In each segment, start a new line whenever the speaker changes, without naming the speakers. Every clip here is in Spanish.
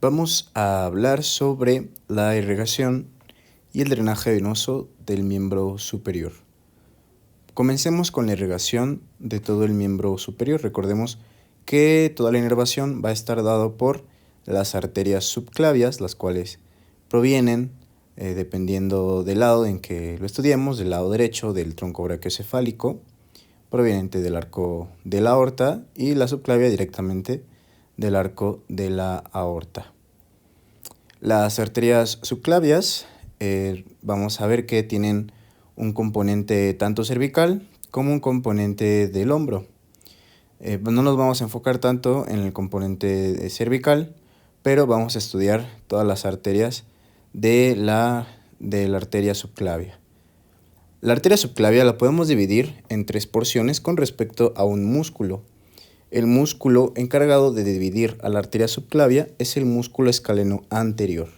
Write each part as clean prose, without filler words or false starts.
Vamos a hablar sobre la irrigación y el drenaje venoso del miembro superior. Comencemos con la irrigación de todo el miembro superior. Recordemos que toda la inervación va a estar dado por las arterias subclavias, las cuales provienen, dependiendo del lado en que lo estudiemos, del lado derecho del tronco brachiocefálico, proveniente del arco de la aorta, y la subclavia directamente del arco de la aorta. Las arterias subclavias, vamos a ver que tienen un componente tanto cervical como un componente del hombro. No nos vamos a enfocar tanto en el componente cervical, pero vamos a estudiar todas las arterias de la arteria subclavia. La arteria subclavia la podemos dividir en tres porciones con respecto a un músculo. El músculo encargado de dividir a la arteria subclavia es el músculo escaleno anterior.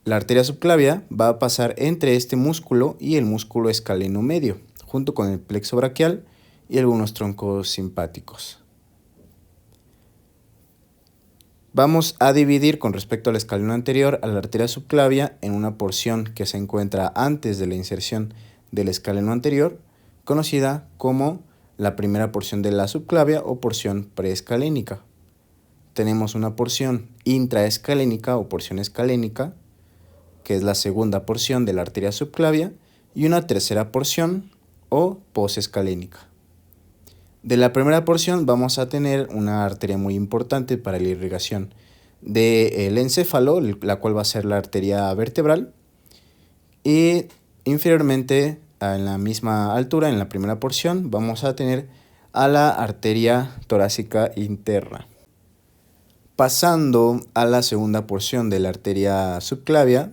La arteria subclavia va a pasar entre este músculo y el músculo escaleno medio, junto con el plexo braquial y algunos troncos simpáticos. Vamos a dividir con respecto al escaleno anterior a la arteria subclavia en una porción que se encuentra antes de la inserción del escaleno anterior, conocida como la primera porción de la subclavia o porción preescalénica. Tenemos una porción intraescalénica o porción escalénica, que es la segunda porción de la arteria subclavia, y una tercera porción o posescalénica. De la primera porción vamos a tener una arteria muy importante para la irrigación del encéfalo, la cual va a ser la arteria vertebral, y inferiormente, en la misma altura, en la primera porción, vamos a tener a la arteria torácica interna. Pasando a la segunda porción de la arteria subclavia,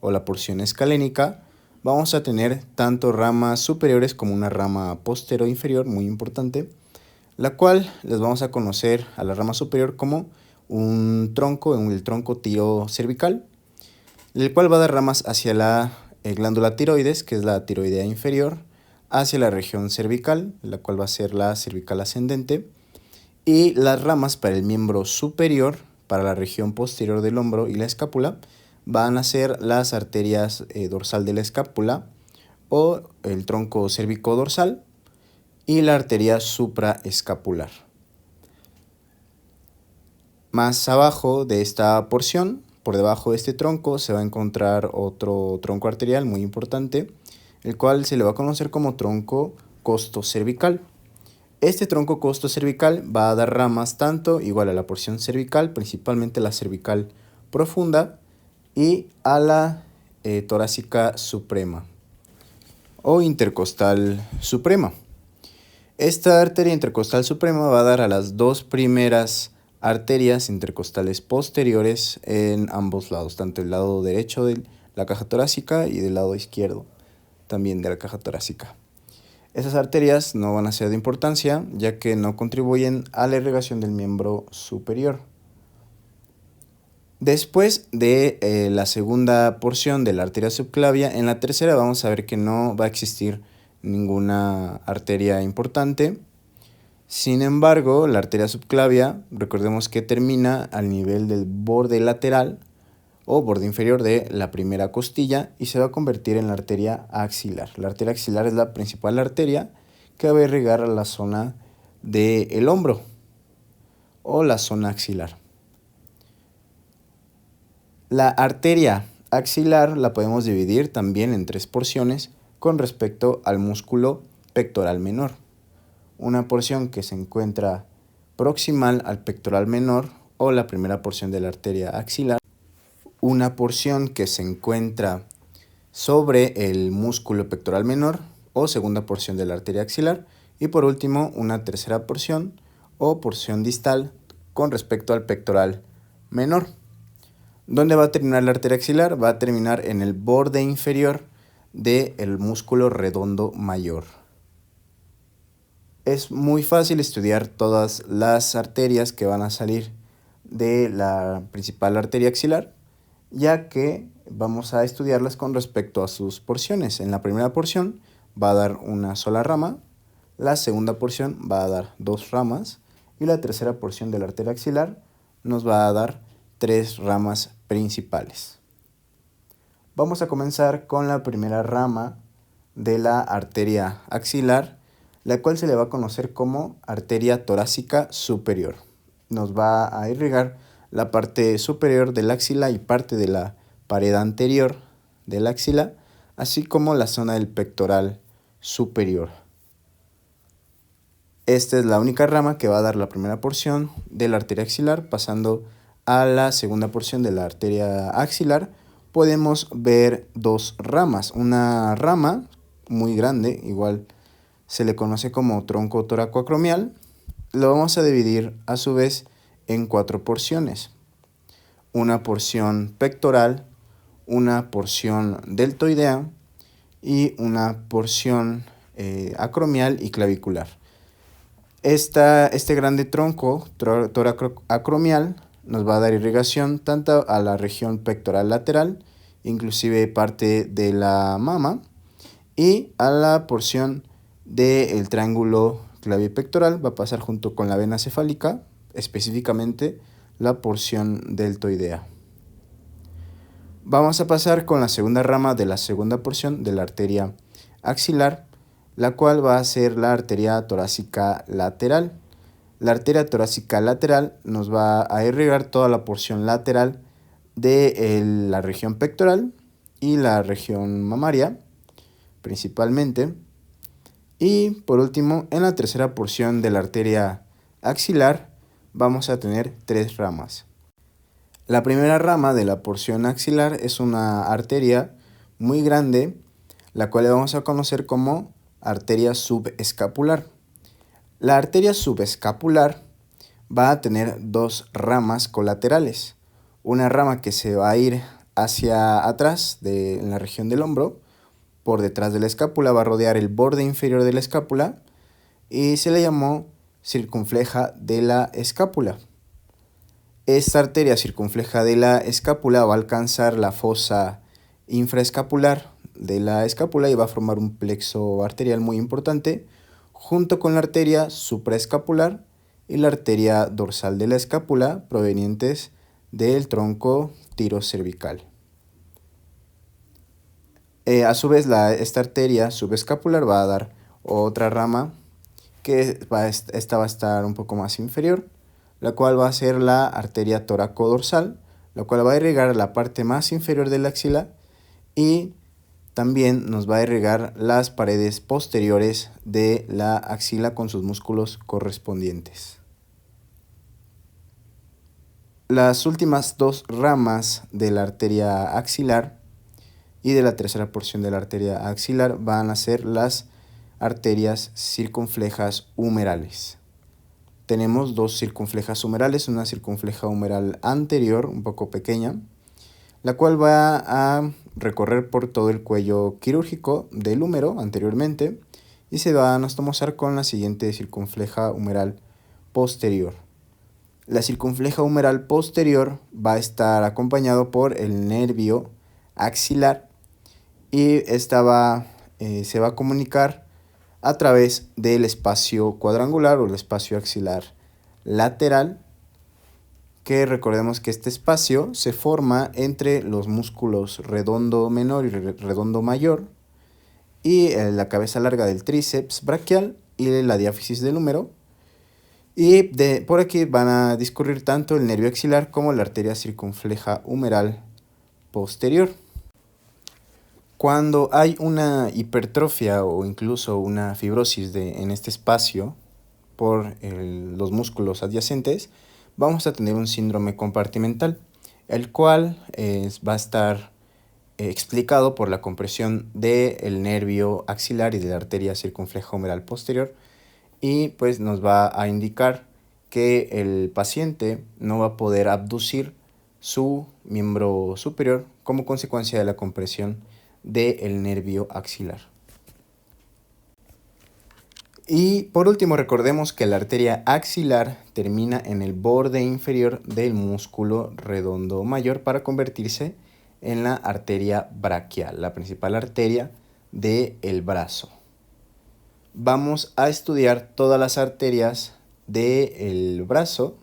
o la porción escalénica, vamos a tener tanto ramas superiores como una rama posterior inferior muy importante, la cual les vamos a conocer a la rama superior como un tronco, el tronco tirocervical, el cual va a dar ramas hacia la glándula tiroides, que es la tiroidea inferior, hacia la región cervical, la cual va a ser la cervical ascendente, y las ramas para el miembro superior, para la región posterior del hombro y la escápula, van a ser las arterias dorsal de la escápula o el tronco cérvico-dorsal y la arteria supraescapular. Más abajo de esta porción, por debajo de este tronco, se va a encontrar otro tronco arterial muy importante, el cual se le va a conocer como tronco costocervical. Este tronco costocervical va a dar ramas tanto igual a la porción cervical, principalmente la cervical profunda, y a la torácica suprema o intercostal suprema. Esta arteria intercostal suprema va a dar a las dos primeras arterias intercostales posteriores en ambos lados, tanto el lado derecho de la caja torácica y del lado izquierdo también de la caja torácica. Esas arterias no van a ser de importancia, ya que no contribuyen a la irrigación del miembro superior. Después de la segunda porción de la arteria subclavia, en la tercera vamos a ver que no va a existir ninguna arteria importante. Sin embargo, la arteria subclavia, recordemos que termina al nivel del borde lateral o borde inferior de la primera costilla y se va a convertir en la arteria axilar. La arteria axilar es la principal arteria que va a irrigar a la zona del hombro o la zona axilar. La arteria axilar la podemos dividir también en tres porciones con respecto al músculo pectoral menor. Una porción que se encuentra proximal al pectoral menor o la primera porción de la arteria axilar. Una porción que se encuentra sobre el músculo pectoral menor o segunda porción de la arteria axilar. Y por último, una tercera porción o porción distal con respecto al pectoral menor. ¿Dónde va a terminar la arteria axilar? Va a terminar en el borde inferior del músculo redondo mayor. Es muy fácil estudiar todas las arterias que van a salir de la principal arteria axilar, ya que vamos a estudiarlas con respecto a sus porciones. En la primera porción va a dar una sola rama, la segunda porción va a dar dos ramas y la tercera porción de la arteria axilar nos va a dar tres ramas principales. Vamos a comenzar con la primera rama de la arteria axilar, la cual se le va a conocer como arteria torácica superior. Nos va a irrigar la parte superior del axila y parte de la pared anterior del axila, así como la zona del pectoral superior. Esta es la única rama que va a dar la primera porción de la arteria axilar. Pasando a la segunda porción de la arteria axilar, podemos ver dos ramas. Una rama muy grande, igual se le conoce como tronco toracoacromial. Lo vamos a dividir a su vez en cuatro porciones. Una porción pectoral, una porción deltoidea y una porción acromial y clavicular. Este grande tronco toracoacromial nos va a dar irrigación tanto a la región pectoral lateral, inclusive parte de la mama, y a la porción del triángulo clavipectoral. Va a pasar junto con la vena cefálica, específicamente la porción deltoidea. Vamos a pasar con la segunda rama de la segunda porción de la arteria axilar, la cual va a ser la arteria torácica lateral. La arteria torácica lateral nos va a irrigar toda la porción lateral de la región pectoral y la región mamaria, principalmente. Y por último, en la tercera porción de la arteria axilar, vamos a tener tres ramas. La primera rama de la porción axilar es una arteria muy grande, la cual vamos a conocer como arteria subescapular. La arteria subescapular va a tener dos ramas colaterales. Una rama que se va a ir hacia atrás en la región del hombro, por detrás de la escápula, va a rodear el borde inferior de la escápula y se le llamó circunfleja de la escápula. Esta arteria circunfleja de la escápula va a alcanzar la fosa infraescapular de la escápula y va a formar un plexo arterial muy importante, junto con la arteria supraescapular y la arteria dorsal de la escápula, provenientes del tronco tirocervical. A su vez, esta arteria subescapular va a dar otra rama que esta va a estar un poco más inferior, la cual va a ser la arteria toracodorsal, la cual va a irrigar la parte más inferior de la axila y también nos va a irrigar las paredes posteriores de la axila con sus músculos correspondientes. Las últimas dos ramas de la arteria axilar y de la tercera porción de la arteria axilar van a ser las arterias circunflejas humerales. Tenemos dos circunflejas humerales, una circunfleja humeral anterior, un poco pequeña, la cual va a recorrer por todo el cuello quirúrgico del húmero anteriormente y se va a anastomosar con la siguiente circunfleja humeral posterior. La circunfleja humeral posterior va a estar acompañado por el nervio axilar y esta se va a comunicar a través del espacio cuadrangular o el espacio axilar lateral, que recordemos que este espacio se forma entre los músculos redondo menor y redondo mayor y la cabeza larga del tríceps braquial y la diáfisis del húmero. Y por aquí van a discurrir tanto el nervio axilar como la arteria circunfleja humeral posterior. Cuando hay una hipertrofia o incluso una fibrosis en este espacio por los músculos adyacentes, vamos a tener un síndrome compartimental, el cual va a estar explicado por la compresión del nervio axilar y de la arteria circunfleja humeral posterior, y pues nos va a indicar que el paciente no va a poder abducir su miembro superior como consecuencia de la compresión del nervio axilar. Y por último, recordemos que la arteria axilar termina en el borde inferior del músculo redondo mayor para convertirse en la arteria braquial, la principal arteria del brazo. Vamos a estudiar todas las arterias del brazo,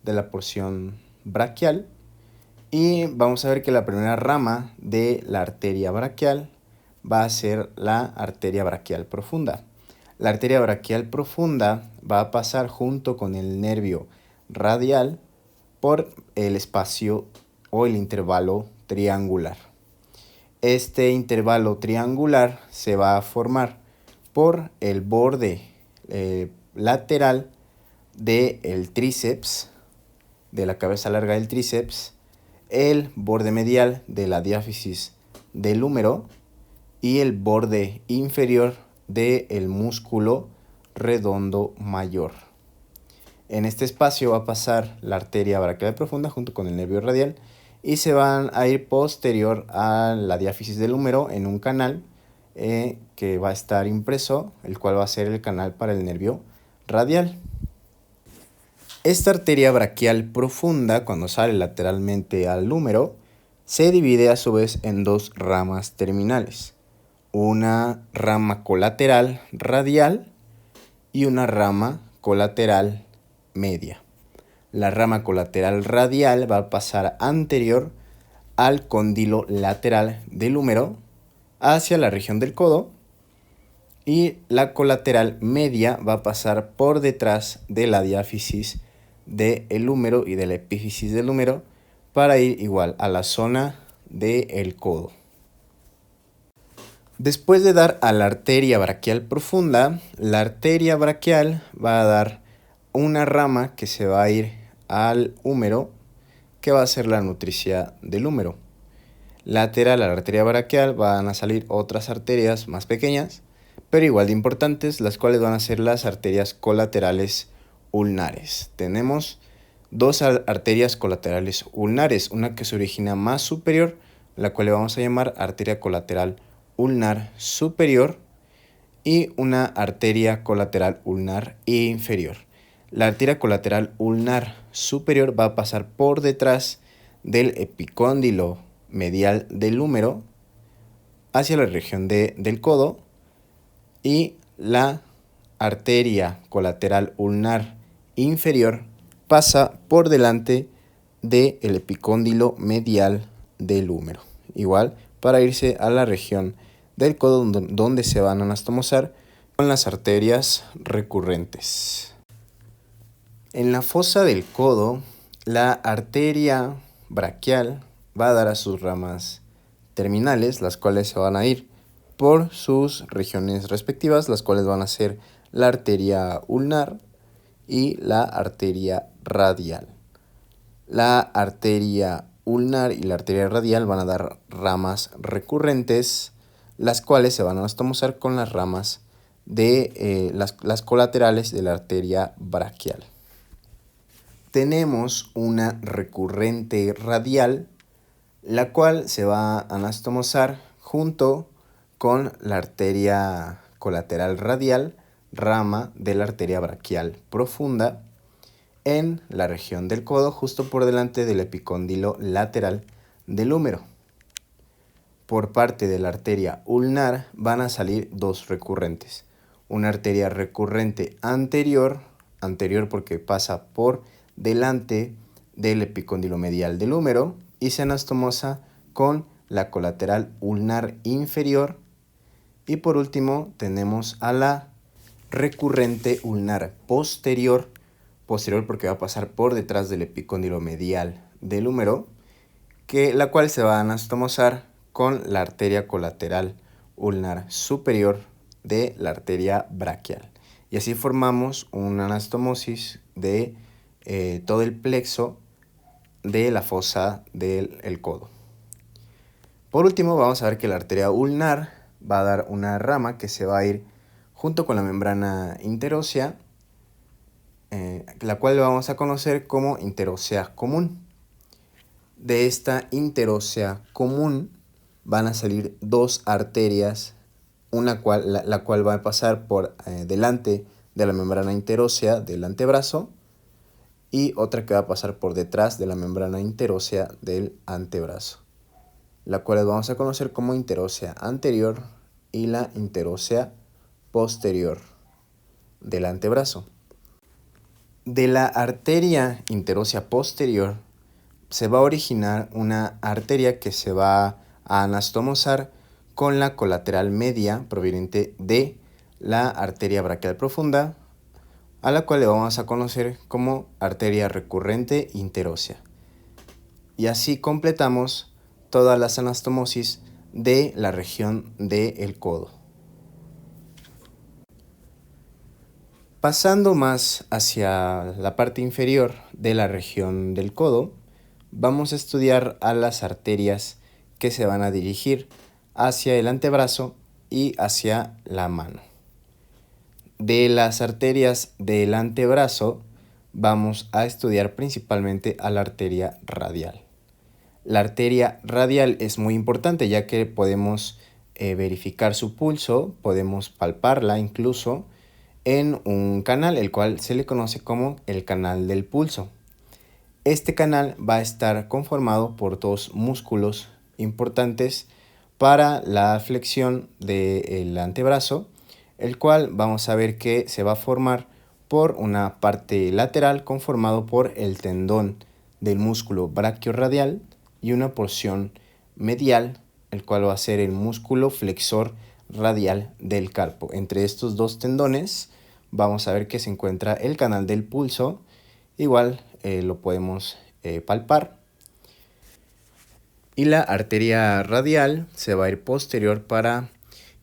de la porción braquial, Y vamos a ver que la primera rama de la arteria braquial va a ser la arteria braquial profunda. La arteria braquial profunda va a pasar junto con el nervio radial por el espacio o el intervalo triangular. Este intervalo triangular se va a formar por el borde lateral del tríceps, de la cabeza larga del tríceps, el borde medial de la diáfisis del húmero y el borde inferior del músculo redondo mayor. En este espacio va a pasar la arteria braquial profunda junto con el nervio radial y se van a ir posterior a la diáfisis del húmero en un canal que va a estar impreso, el cual va a ser el canal para el nervio radial. Esta arteria braquial profunda, cuando sale lateralmente al húmero, se divide a su vez en dos ramas terminales. Una rama colateral radial y una rama colateral media. La rama colateral radial va a pasar anterior al cóndilo lateral del húmero hacia la región del codo, y la colateral media va a pasar por detrás de la diáfisis del húmero y de la epífisis del húmero para ir igual a la zona del codo. Después de dar a la arteria braquial profunda, la arteria braquial va a dar una rama que se va a ir al húmero, que va a ser la nutricia del húmero. Lateral a la arteria braquial van a salir otras arterias más pequeñas, pero igual de importantes, las cuales van a ser las arterias colaterales ulnares. Tenemos dos arterias colaterales ulnares, una que se origina más superior, la cual le vamos a llamar arteria colateral ulnar superior, y una arteria colateral ulnar inferior. La arteria colateral ulnar superior va a pasar por detrás del epicóndilo medial del húmero hacia la región del codo, y la arteria colateral ulnar inferior pasa por delante del epicóndilo medial del húmero. Igual para irse a la región del codo, donde se van a anastomosar con las arterias recurrentes. En la fosa del codo, la arteria braquial va a dar a sus ramas terminales, las cuales se van a ir por sus regiones respectivas, las cuales van a ser la arteria ulnar y la arteria radial. La arteria ulnar y la arteria radial van a dar ramas recurrentes, las cuales se van a anastomosar con las ramas de las colaterales de la arteria braquial. Tenemos una recurrente radial, la cual se va a anastomosar junto con la arteria colateral radial, rama de la arteria braquial profunda, en la región del codo, justo por delante del epicóndilo lateral del húmero. Por parte de la arteria ulnar van a salir dos recurrentes. Una arteria recurrente anterior porque pasa por delante del epicóndilo medial del húmero y se anastomosa con la colateral ulnar inferior. Y por último tenemos a la recurrente ulnar posterior porque va a pasar por detrás del epicóndilo medial del húmero, la cual se va a anastomosar con la arteria colateral ulnar superior de la arteria braquial. Y así formamos una anastomosis de todo el plexo de la fosa del codo. Por último, vamos a ver que la arteria ulnar va a dar una rama que se va a ir junto con la membrana interósea, la cual vamos a conocer como interósea común. De esta interósea común van a salir dos arterias, la cual va a pasar por delante de la membrana interósea del antebrazo, y otra que va a pasar por detrás de la membrana interósea del antebrazo, la cual vamos a conocer como interósea anterior y la interósea posterior del antebrazo. De la arteria interósea posterior se va a originar una arteria que se va a anastomosar con la colateral media proveniente de la arteria braquial profunda, a la cual le vamos a conocer como arteria recurrente interósea. Y así completamos todas las anastomosis de la región del codo. Pasando más hacia la parte inferior de la región del codo, vamos a estudiar a las arterias que se van a dirigir hacia el antebrazo y hacia la mano. De las arterias del antebrazo vamos a estudiar principalmente a la arteria radial. La arteria radial es muy importante ya que podemos verificar su pulso, podemos palparla incluso en un canal, el cual se le conoce como el canal del pulso. Este canal va a estar conformado por dos músculos importantes para la flexión del antebrazo, el cual vamos a ver que se va a formar por una parte lateral conformado por el tendón del músculo braquiorradial y una porción medial, el cual va a ser el músculo flexor radial del carpo. Entre estos dos tendones vamos a ver que se encuentra el canal del pulso, igual lo podemos palpar. Y la arteria radial se va a ir posterior para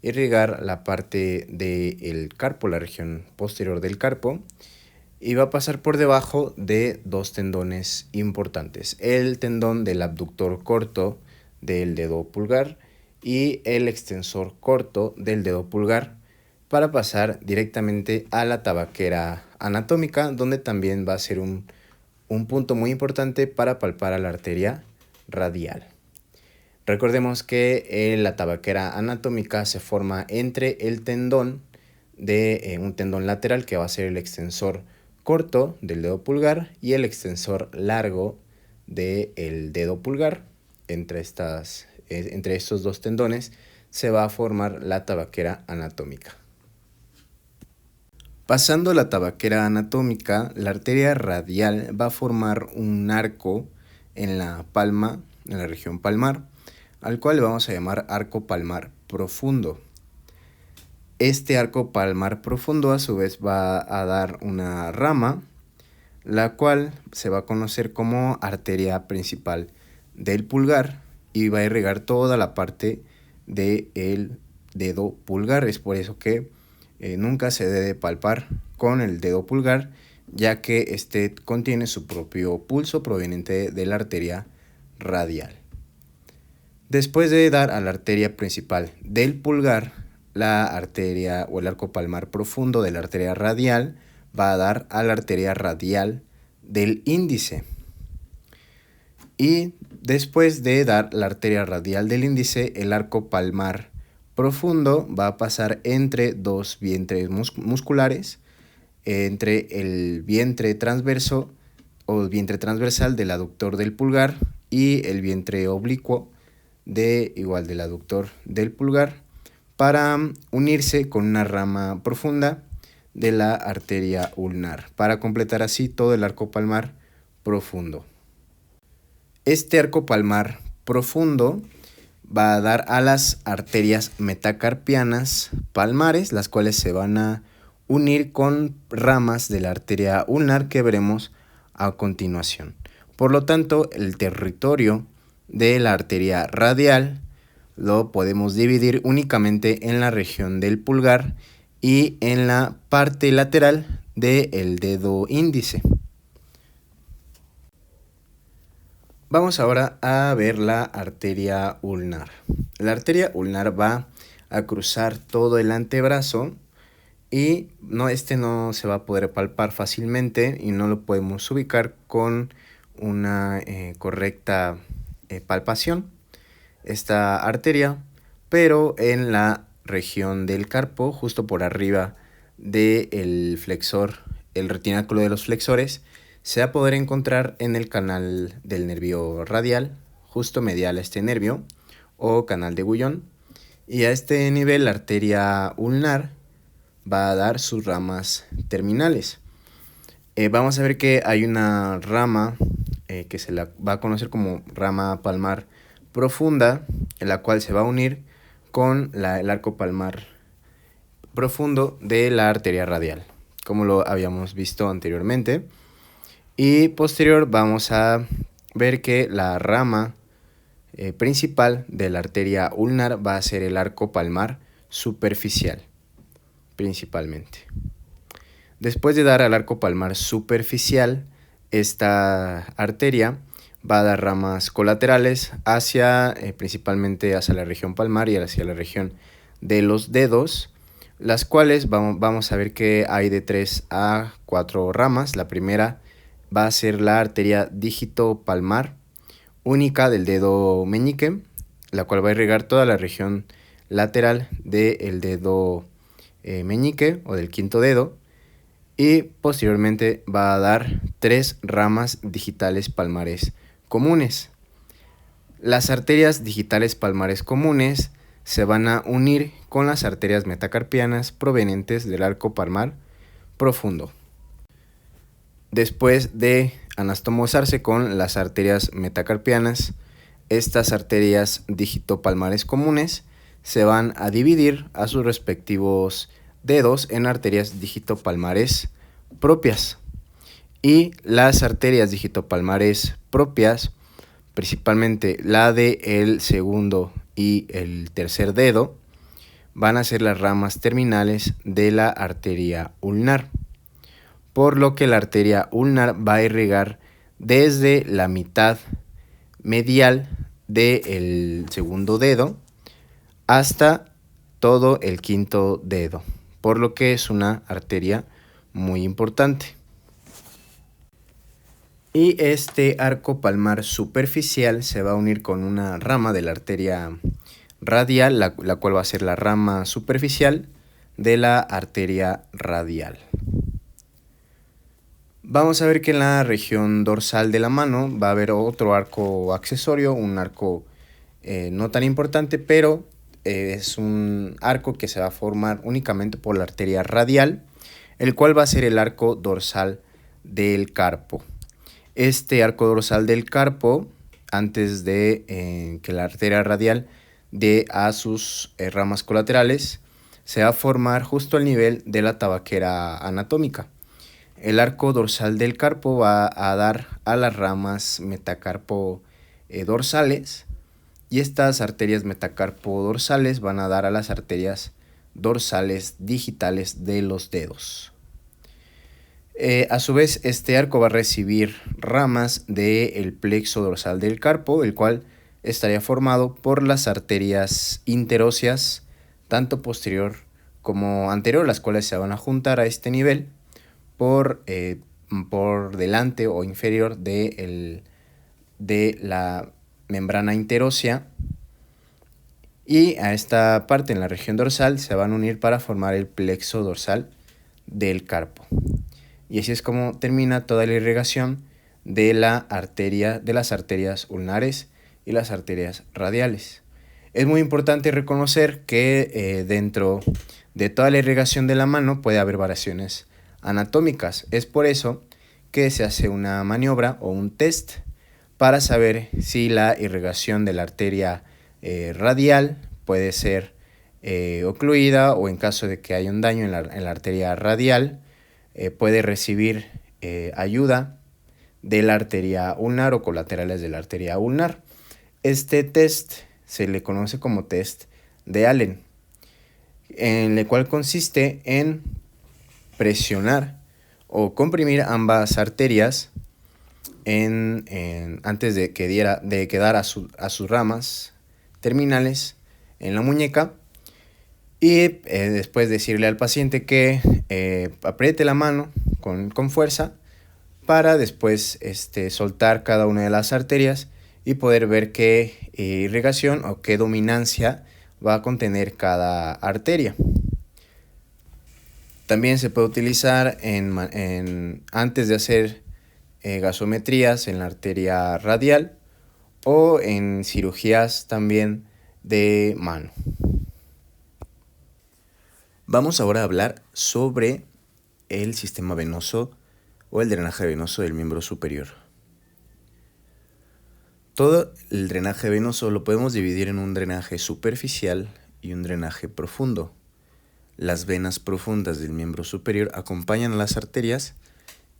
irrigar la parte del carpo, la región posterior del carpo, y va a pasar por debajo de dos tendones importantes: el tendón del abductor corto del dedo pulgar y el extensor corto del dedo pulgar, para pasar directamente a la tabaquera anatómica, donde también va a ser un punto muy importante para palpar a la arteria radial. Recordemos que la tabaquera anatómica se forma entre el tendón de un tendón lateral, que va a ser el extensor corto del dedo pulgar, y el extensor largo del dedo pulgar. Entre estos dos tendones se va a formar la tabaquera anatómica. Pasando la tabaquera anatómica, la arteria radial va a formar un arco en la palma, en la región palmar, al cual le vamos a llamar arco palmar profundo. Este arco palmar profundo a su vez va a dar una rama, la cual se va a conocer como arteria principal del pulgar y va a irrigar toda la parte del dedo pulgar. Es por eso que nunca se debe palpar con el dedo pulgar, ya que este contiene su propio pulso proveniente de la arteria radial. Después de dar a la arteria principal del pulgar, la arteria o el arco palmar profundo de la arteria radial va a dar a la arteria radial del índice. Y después de dar la arteria radial del índice, el arco palmar profundo va a pasar entre dos vientres musculares, entre el vientre transverso o vientre transversal del aductor del pulgar y el vientre oblicuo del aductor del pulgar, para unirse con una rama profunda de la arteria ulnar, para completar así todo el arco palmar profundo. Este arco palmar profundo va a dar a las arterias metacarpianas palmares, las cuales se van a unir con ramas de la arteria ulnar que veremos a continuación. Por lo tanto, el territorio de la arteria radial lo podemos dividir únicamente en la región del pulgar y en la parte lateral del dedo índice. Vamos ahora a ver la arteria ulnar. La arteria ulnar va a cruzar todo el antebrazo y este no se va a poder palpar fácilmente y no lo podemos ubicar con una correcta palpación, esta arteria, pero en la región del carpo, justo por arriba del flexor, el retináculo de los flexores, se va a poder encontrar en el canal del nervio radial, justo medial a este nervio, o canal de Guyon, y a este nivel la arteria ulnar va a dar sus ramas terminales. Vamos a ver que hay una rama que se la va a conocer como rama palmar profunda, en la cual se va a unir con el arco palmar profundo de la arteria radial, como lo habíamos visto anteriormente. Y posterior vamos a ver que la rama principal de la arteria ulnar va a ser el arco palmar superficial, principalmente. Después de dar al arco palmar superficial, esta arteria va a dar ramas colaterales hacia, principalmente hacia la región palmar y hacia la región de los dedos, las cuales vamos a ver que hay de 3 a 4 ramas. La primera va a ser la arteria dígito palmar única del dedo meñique, la cual va a irrigar toda la región lateral del dedo meñique o del quinto dedo, y posteriormente va a dar 3 ramas digitales palmares comunes. Las arterias digitales palmares comunes se van a unir con las arterias metacarpianas provenientes del arco palmar profundo. Después de anastomosarse con las arterias metacarpianas, estas arterias digitopalmares comunes se van a dividir a sus respectivos dedos en arterias digitopalmares propias. Y las arterias digitopalmares propias, principalmente la del segundo y el tercer dedo, van a ser las ramas terminales de la arteria ulnar, por lo que la arteria ulnar va a irrigar desde la mitad medial del segundo dedo hasta todo el quinto dedo, por lo que es una arteria muy importante. Y este arco palmar superficial se va a unir con una rama de la arteria radial, la cual va a ser la rama superficial de la arteria radial. Vamos a ver que en la región dorsal de la mano va a haber otro arco accesorio, un arco no tan importante, pero es un arco que se va a formar únicamente por la arteria radial, el cual va a ser el arco dorsal del carpo. Este arco dorsal del carpo, antes de que la arteria radial dé a sus ramas colaterales, se va a formar justo al nivel de la tabaquera anatómica. El arco dorsal del carpo va a dar a las ramas metacarpo dorsales, y estas arterias metacarpo dorsales van a dar a las arterias dorsales digitales de los dedos. A su vez, este arco va a recibir ramas del plexo dorsal del carpo, el cual estaría formado por las arterias interóseas, tanto posterior como anterior, las cuales se van a juntar a este nivel por delante o inferior de la membrana interósea, y a esta parte en la región dorsal se van a unir para formar el plexo dorsal del carpo. Y así es como termina toda la irrigación de las arterias ulnares y las arterias radiales. Es muy importante reconocer que dentro de toda la irrigación de la mano puede haber variaciones anatómicas. Es por eso que se hace una maniobra o un test para saber si la irrigación de la arteria radial puede ser ocluida, o en caso de que haya un daño en la arteria radial, puede recibir ayuda de la arteria ulnar o colaterales de la arteria ulnar. Este test se le conoce como test de Allen, en el cual consiste en presionar o comprimir ambas arterias antes de quedar a sus ramas terminales en la muñeca, y después decirle al paciente que apriete la mano con fuerza para después soltar cada una de las arterias y poder ver qué irrigación o qué dominancia va a contener cada arteria. También se puede utilizar antes de hacer gasometrías en la arteria radial o en cirugías también de mano. Vamos ahora a hablar sobre el sistema venoso o el drenaje venoso del miembro superior. Todo el drenaje venoso lo podemos dividir en un drenaje superficial y un drenaje profundo. Las venas profundas del miembro superior acompañan a las arterias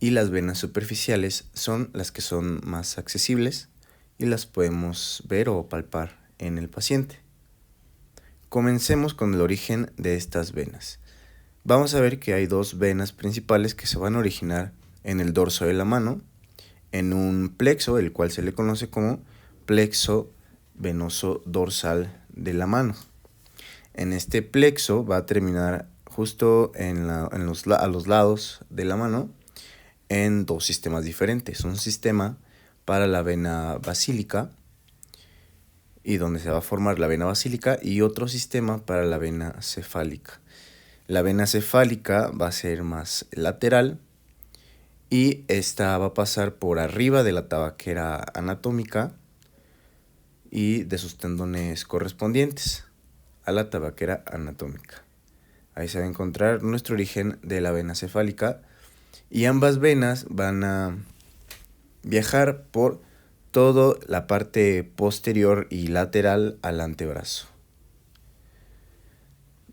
y las venas superficiales son las que son más accesibles y las podemos ver o palpar en el paciente. Comencemos con el origen de estas venas. Vamos a ver que hay dos venas principales que se van a originar en el dorso de la mano, en un plexo, el cual se le conoce como plexo venoso dorsal de la mano. En este plexo va a terminar justo a los lados de la mano en dos sistemas diferentes. Un sistema para la vena basílica, y donde se va a formar la vena basílica, y otro sistema para la vena cefálica. La vena cefálica va a ser más lateral y esta va a pasar por arriba de la tabaquera anatómica y de sus tendones correspondientes a la tabaquera anatómica. Ahí se va a encontrar nuestro origen de la vena cefálica, y ambas venas van a viajar por toda la parte posterior y lateral al antebrazo.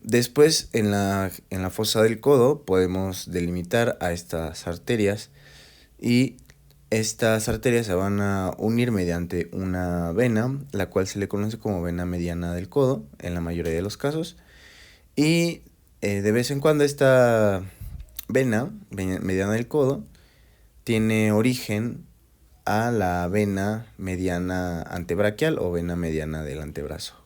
Después, en la fosa del codo podemos delimitar a estas arterias, y estas arterias se van a unir mediante una vena, la cual se le conoce como vena mediana del codo en la mayoría de los casos, y de vez en cuando esta vena mediana del codo tiene origen a la vena mediana antebraquial o vena mediana del antebrazo.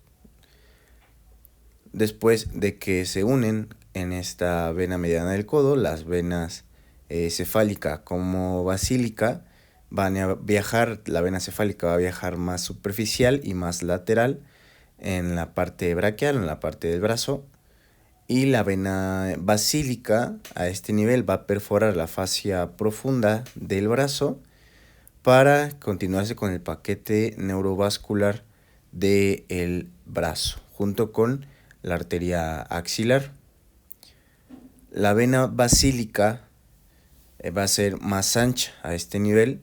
Después de que se unen en esta vena mediana del codo, las venas cefálica como basílica van a viajar, la vena cefálica va a viajar más superficial y más lateral en la parte braquial, en la parte del brazo, y la vena basílica a este nivel va a perforar la fascia profunda del brazo para continuarse con el paquete neurovascular del brazo, junto con la arteria axilar. La vena basílica va a ser más ancha a este nivel,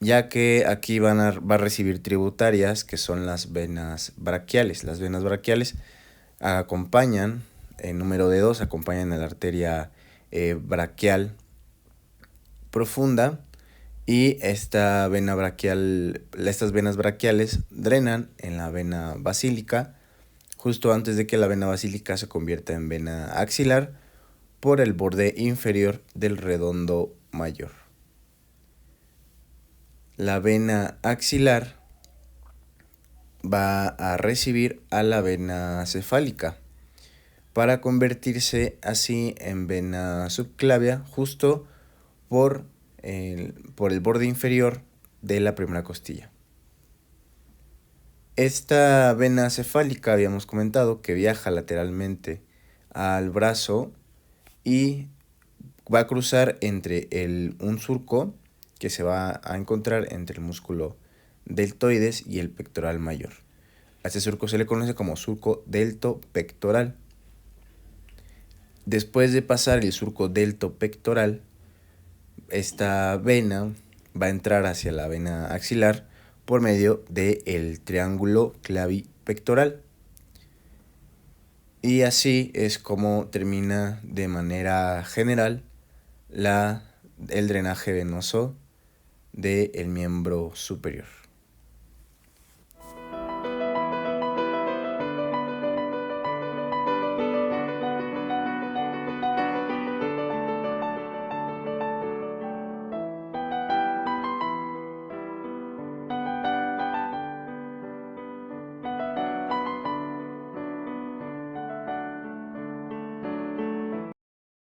ya que aquí va a recibir tributarias que son las venas braquiales. Las venas braquiales acompañan, en número de 2, acompañan a la arteria braquial profunda, y estas venas braquiales drenan en la vena basílica justo antes de que la vena basílica se convierta en vena axilar por el borde inferior del redondo mayor. La vena axilar va a recibir a la vena cefálica para convertirse así en vena subclavia justo por el borde inferior de la primera costilla. Esta vena cefálica habíamos comentado que viaja lateralmente al brazo y va a cruzar entre un surco que se va a encontrar entre el músculo deltoides y el pectoral mayor. A este surco se le conoce como surco deltopectoral. Después de pasar el surco deltopectoral, esta vena va a entrar hacia la vena axilar por medio del triángulo clavipectoral. Y así es como termina de manera general el drenaje venoso del miembro superior.